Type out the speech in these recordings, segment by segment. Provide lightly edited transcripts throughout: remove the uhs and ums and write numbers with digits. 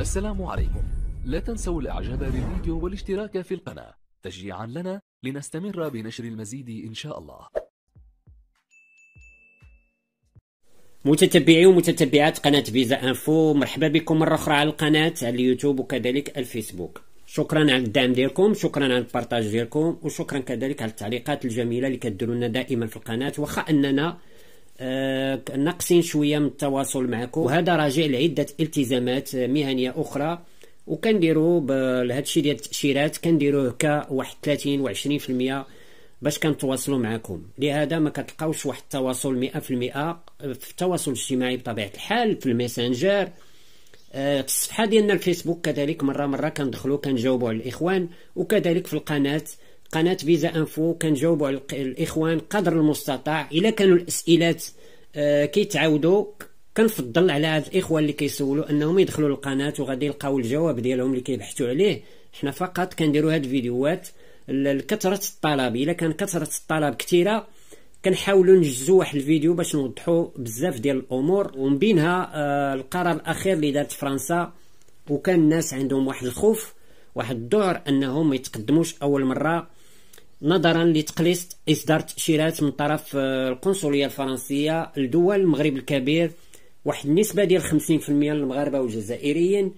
السلام عليكم. لا تنسوا الاعجاب بالفيديو والاشتراك في القناة تشجيعا لنا لنستمر بنشر المزيد ان شاء الله. متتبعي ومتتبعات قناة فيزا انفو، مرحبا بكم مرة أخرى على القناة على اليوتيوب وكذلك الفيسبوك. شكرا على الدعم ديالكم، شكرا على البارطاج ديالكم، وشكرا كذلك على التعليقات الجميلة اللي كديروا لنا دائما في القناة، واخا أننا ناقصين شوية من التواصل معكم، وهذا راجع لعدة التزامات مهنية أخرى، وكنديروا بهذا الشيء ديال التأشيرات كنديروه كواحد 30 و 20% باش كنتواصلوا معكم. لهذا ما كتلقاوش واحد التواصل 100% في التواصل الاجتماعي بطبيعة الحال، في الميسنجر، الصفحة ديالنا الفيسبوك كذلك مرة كندخلوا كنجاوبوا على الإخوان، وكذلك في قناة فيزا انفو كنجاوبوا على الإخوان قدر المستطاع. إلا كانوا الأسئلات كيتعاودوا كنفضل على هاد الإخوان اللي كيسولوا أنهم يدخلوا للقناة وغادي يلقاو الجواب ديالهم اللي كيبحثوا عليه. حنا فقط كنديروا هاد الفيديوهات لكثرة الطلب. إلا كان كثرة الطلب كثيرة كنحاولوا نجزوا واحد الفيديو باش نوضحوا بزاف ديال الامور، ومن بينها القرار الاخير اللي دارت فرنسا، وكان الناس عندهم واحد الخوف واحد الذعر انهم ما يتقدموش اول مره نظرا لتقليص اصدار تاشيرات من طرف القنصليه الفرنسيه لدول المغرب الكبير، واحد النسبه ديال 50% للمغاربه والجزائريين،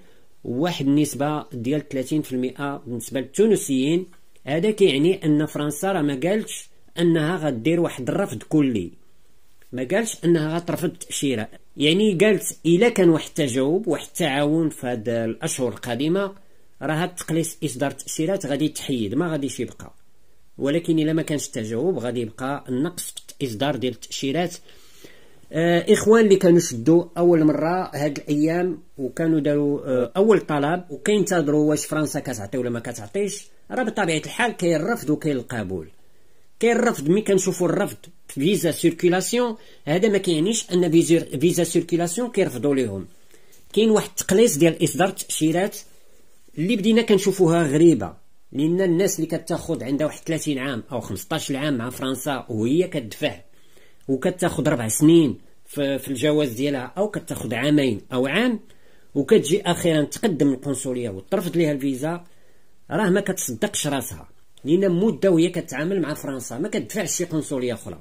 وواحد النسبه ديال 30% بالنسبه للتونسيين. هذا كيعني ان فرنسا راه ما قالتش انها غدير واحد الرفض كلي، ما قالش انها غترفض التاشيره، يعني قالت الا كان واحد التجاوب واحد التعاون في هاد الاشهر القادمه راه هاد تقليص اصدار التاشيرات غادي يتحيد، ما غاديش يبقى. ولكن الا ما كانش التجاوب غادي يبقى النقص في الاصدار ديال التاشيرات. اخوان اللي كانوا شدوا اول مره هاد الايام وكانوا داروا اول طلب وكينتظروا واش فرنسا كتعطي ولا ما كتعطيش، راه بطبيعه الحال كاين الرفض وكاين القبول. كاين الرفض، ملي كنشوفوا الرفض في فيزا سيركيلاسيون هذا ما كيعنيش ان فيزا سيركيلاسيون كيرفضوا لهم. كاين واحد التقليص ديال اصدار التاشيرات اللي بدينا كنشوفوها غريبه، لان الناس اللي كتاخذ عندها واحد 30 عام او 15 عام مع فرنسا وهي كتدفع وكتاخذ 4 سنين في الجواز ديالها، او كتاخذ عامين او عام، وكتجي اخيرا تقدم القنصليه وترفض ليها الفيزا، راه ما كتصدقش راسها، لان مده وهي كتعامل مع فرنسا ما كتدفعش شي قنصليه اخرى.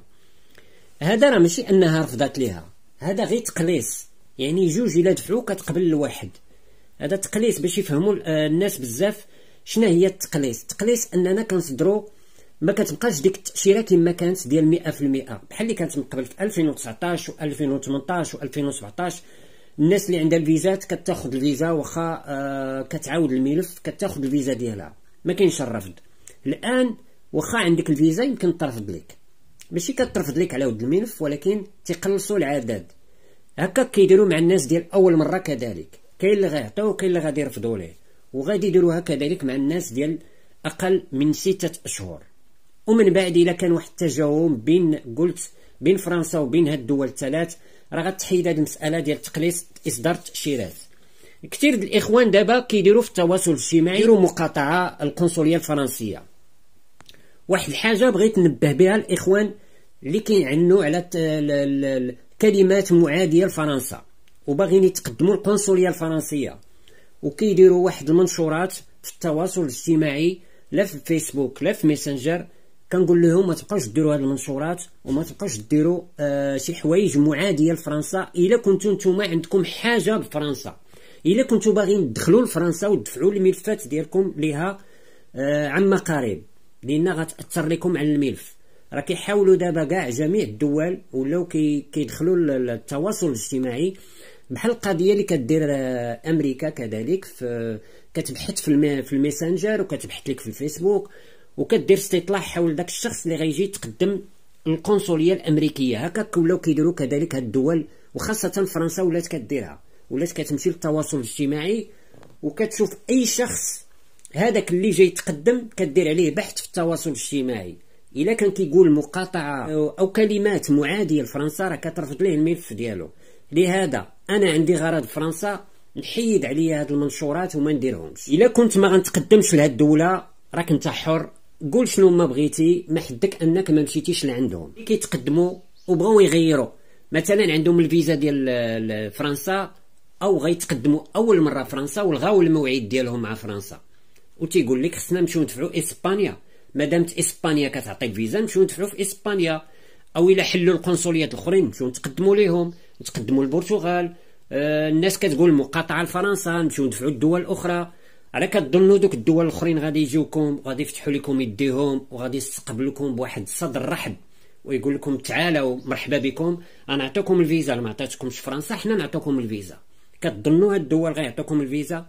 هذا راه ماشي انها رفضت ليها، هذا غير تقليص، يعني جوج الا دفعوا كتقبل الواحد. هذا تقليص باش يفهموا الناس بزاف شنو هي التقليص. التقليص اننا كنصدروا ما كتبقاش ديك التاشيره كما كانت ديال 100% بحال اللي كانت من قبل في 2019 و2018 و2017. الناس اللي عندها الفيزات كتاخذ الفيزا واخا كتعاود الملف كتاخذ الفيزا ديالها، ما كاينش الرفض. الان واخا عندك الفيزا يمكن ترفض لك، ماشي كترفض لك على ود الملف، ولكن تيقلصوا العدد. هكا كيديروا مع الناس ديال اول مره كذلك، كاين اللي غيعطيو وكاين اللي غادي يرفضوا ليه، وغادي يديروها كذلك مع الناس ديال اقل من 6 اشهر. ومن بعد الا كان واحد التجاوب بين فرنسا وبين هاد الدول الثلاث راه غتحيد هاد المساله ديال تقليص اصدار التاشيرات. كثير د الاخوان دابا كيديروا في التواصل الاجتماعي يديروا مقاطعه القنصليه الفرنسيه. واحد الحاجه بغيت ننبه بها الاخوان اللي كيعنوا على الكلمات معاديه لفرنسا وباغيين يتقدموا القنصليه الفرنسيه، وكيديروا واحد المنشورات في التواصل الاجتماعي لا في الفيسبوك لا في ميسنجر. كنقول لهم ما تبقاوش ديروا هاد المنشورات وما تبقاوش ديروا شي حوايج معاديه لفرنسا. الا كنتو نتوما عندكم حاجه بفرنسا، الا كنتو باغيين تدخلوا لفرنسا وتدفعوا الملفات ديالكم ليها عما قريب، لان غتاثر لكم على الملف. راه كيحاولوا دابا كاع جميع الدول ولاو كيدخلوا التواصل الاجتماعي، بحال القضيه اللي كدير امريكا كذلك كتبحث في الميسنجر وكتبحث لك في الفيسبوك وكدير استطلاع حول داك الشخص اللي غيجي يتقدم القنصليه الامريكيه. هكاك ولاو كيديروا كذلك هاد الدول، وخاصه فرنسا ولات كديرها، ولات كتمشي للتواصل الاجتماعي وكتشوف اي شخص هذاك اللي جاي يتقدم كدير عليه بحث في التواصل الاجتماعي. الا كان كيقول مقاطعه او كلمات معاديه لفرنسا راه كترفض ليه الملف ديالو. لهذا انا عندي غرض فرنسا نحيد عليا هاد المنشورات وما نديرهمش. الا كنت ما غنتقدمش لهاد الدوله راك انت حر، قول شنو ما بغيتي، ما حدك انك ما مشيتيش لعندهم. كيتقدموا وبغاو يغيروا، مثلا عندهم الفيزا ديال فرنسا او غيتقدموا اول مره فرنسا ولغاو الموعد ديالهم مع فرنسا، وتيقول لك خصنا نمشيو ندفعوا اسبانيا، مادامت اسبانيا كتعطي الفيزا نمشيو ندفعوا في اسبانيا، او الا حلوا القنصليات الاخرين نمشيو نتقدموا ليهم، نتقدموا للبرتغال. الناس كتقول مقاطعه لفرنسا نمشيو ندفعوا الدول الاخرى. على كتظنوا دوك الدول الاخرين غادي يجيوكم وغادي يفتحوا لكم يديهم وغادي يستقبلوكم بواحد الصدر رحب ويقول لكم تعالوا مرحبا بكم، انا نعطيكم الفيزا، ما عطيتكمش فرنسا حنا نعطيكم الفيزا. كتظنوا هاد الدول غيعطيوكم الفيزا؟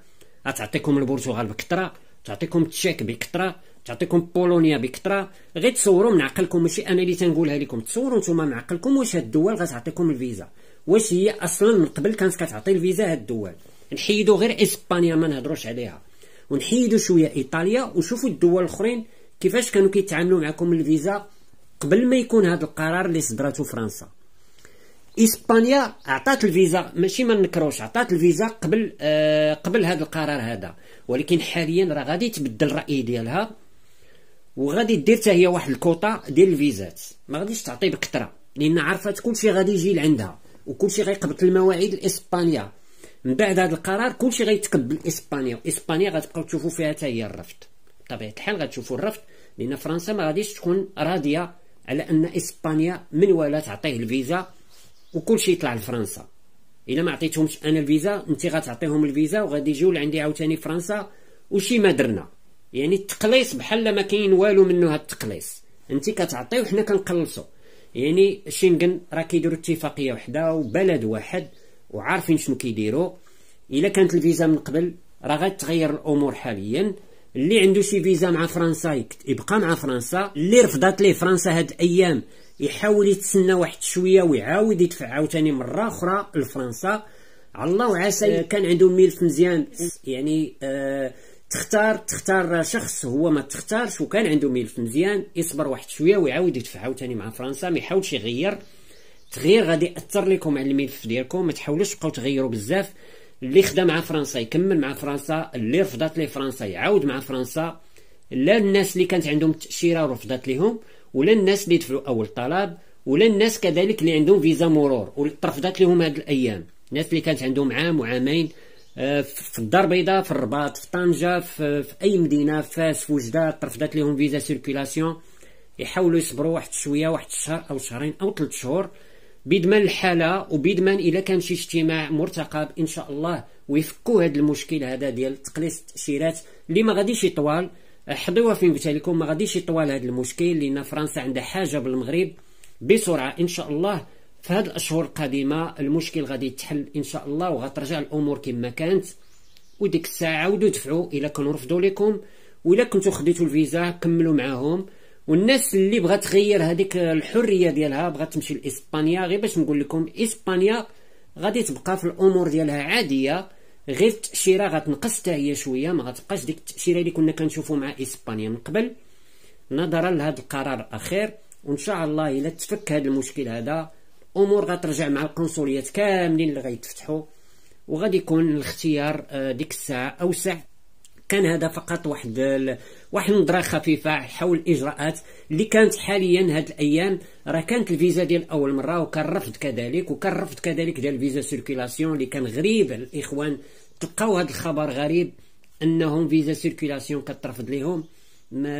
غتعطيكم البرتغال بكثره، تعطيكم التشيك بكثره، تعطيكم بولونيا بكثره. غير تصوروا من عقلكم، ماشي انا اللي تنقولها لكم، تصوروا نتوما من عقلكم واش هاد الدول غتعطيكم الفيزا، واش هي اصلا من قبل كانت كتعطي الفيزا هاد الدول. نحيدوا غير اسبانيا ما نهضروش عليها، ونحيدوا شويه ايطاليا، وشوفوا الدول الاخرين كيفاش كانوا كيتعاملوا معكم الفيزا قبل ما يكون هذا القرار اللي صدرته فرنسا. اسبانيا عطات الفيزا، ماشي ما نكروش، عطات الفيزا قبل هذا القرار هذا، ولكن حاليا راه غادي تبدل الراي ديالها وغادي دير حتى هي واحد الكوطا ديال الفيزات، ما غاديش تعطي بكثره لان عرفت كلشي غادي يجي لعندها وكلشي غيقبل المواعيد لاسبانيا. من بعد هذا القرار كلشي غيتقبل اسبانيا، واسبانيا غتبقاو تشوفوا فيها حتى هي الرفض. بطبيعه الحال غتشوفوا الرفض لان فرنسا ما غاديش تكون راضيه على ان اسبانيا من ولا تعطيه الفيزا وكلشي يطلع لفرنسا. الا ما عطيتهمش انا الفيزا انت غتعطيهم الفيزا وغادي يجيو لعندي عاوتاني فرنسا وشي ما درنا. يعني التقليص بحال ما كاين والو منه. هاد التقليص انت كتعطي وحنا كنقلصوا. يعني شنغن راه كيديروا اتفاقيه وحده وبلد واحد وعارفين شنو كيديروا. الا كانت الفيزا من قبل راه غتغير الامور حاليا. اللي عنده شي فيزا مع فرنسا يبقى مع فرنسا، اللي رفضت ليه فرنسا هاد الايام يحاول يتسنى واحد شويه ويعاود يدفع عاوتاني مره اخرى لفرنسا. على الله وعسى كان عنده ملف مزيان يعني تختار شخص هو ما تختارش وكان عنده ملف مزيان يصبر واحد شويه ويعاود يدفع عاوتاني مع فرنسا، ما يحاولش يغير. تغيير غادي ياثر لكم على الملف ديالكم، ما تحاولوش تبقاو تغيروا بزاف. اللي خدا مع فرنسا يكمل مع فرنسا، اللي رفضت ليه فرنسا يعاود مع فرنسا. لا الناس اللي كانت عندهم تاشيره ورفضت ليهم، ولا الناس اللي دفعوا اول طلب، ولا الناس كذلك اللي عندهم فيزا مرور ورفضت لهم هاد الايام. الناس اللي كانت عندهم عام وعامين في الدار البيضاء، في الرباط، في طنجه، في اي مدينه، في فاس، في وجده، رفضت لهم فيزا سيركيلاسيون، يحاولوا يصبروا واحد شويه، واحد الشهر او شهرين او 3 شهور بيضمن الحاله وبيضمن الا كان شي اجتماع مرتقب ان شاء الله ويفكوا هذا المشكل هذا ديال تقليص التاشيرات اللي ما غاديش يطول. حضيوها في بالكم، ما غاديش يطول هذا المشكل لان فرنسا عندها حاجه بالمغرب بسرعه. ان شاء الله في هذه الاشهر القادمه المشكل غادي يتحل ان شاء الله وغترجع الامور كما كانت. وديك الساعه عاودوا دفعوا الا كانوا رفضوا لكم، وإلا كنتوا خديتوا الفيزا كملوا معاهم. والناس اللي بغات تغير هذيك الحريه ديالها بغات تمشي لاسبانيا، غير باش نقول لكم اسبانيا غادي تبقى في الامور ديالها عاديه، غير التاشيره غتنقص حتى هي شويه، ما غتبقاش ديك التاشيره اللي كنا كنشوفوا مع اسبانيا من قبل نظرا لهذا القرار الاخير. وان شاء الله الا تفك هذا المشكل هذا الامور غترجع مع القنصليات كاملين اللي غيتفتحوا، وغادي يكون الاختيار ديك الساعه اوسع. كان هذا فقط واحد نظره خفيفه حول الاجراءات اللي كانت حاليا هاد الايام. راه كانت الفيزا ديال اول مره وكان رفض كذلك، وكان رفض كذلك ديال الفيزا سيركيلاسيون اللي كان غريب على الاخوان. تلقاو هذا الخبر غريب انهم فيزا سيركيلاسيون كترفض لهم،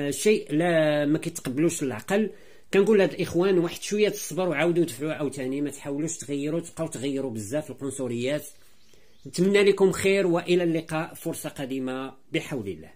شيء لا ما كيتقبلوش العقل. كنقول لهاد الاخوان واحد شويه تصبروا وعاودوا دفعوا عاوتاني، ما تحاولوش تغيروا تبقاو تغيروا بزاف القنصليات. نتمنى لكم خير والى اللقاء، فرصه قادمه بحول الله.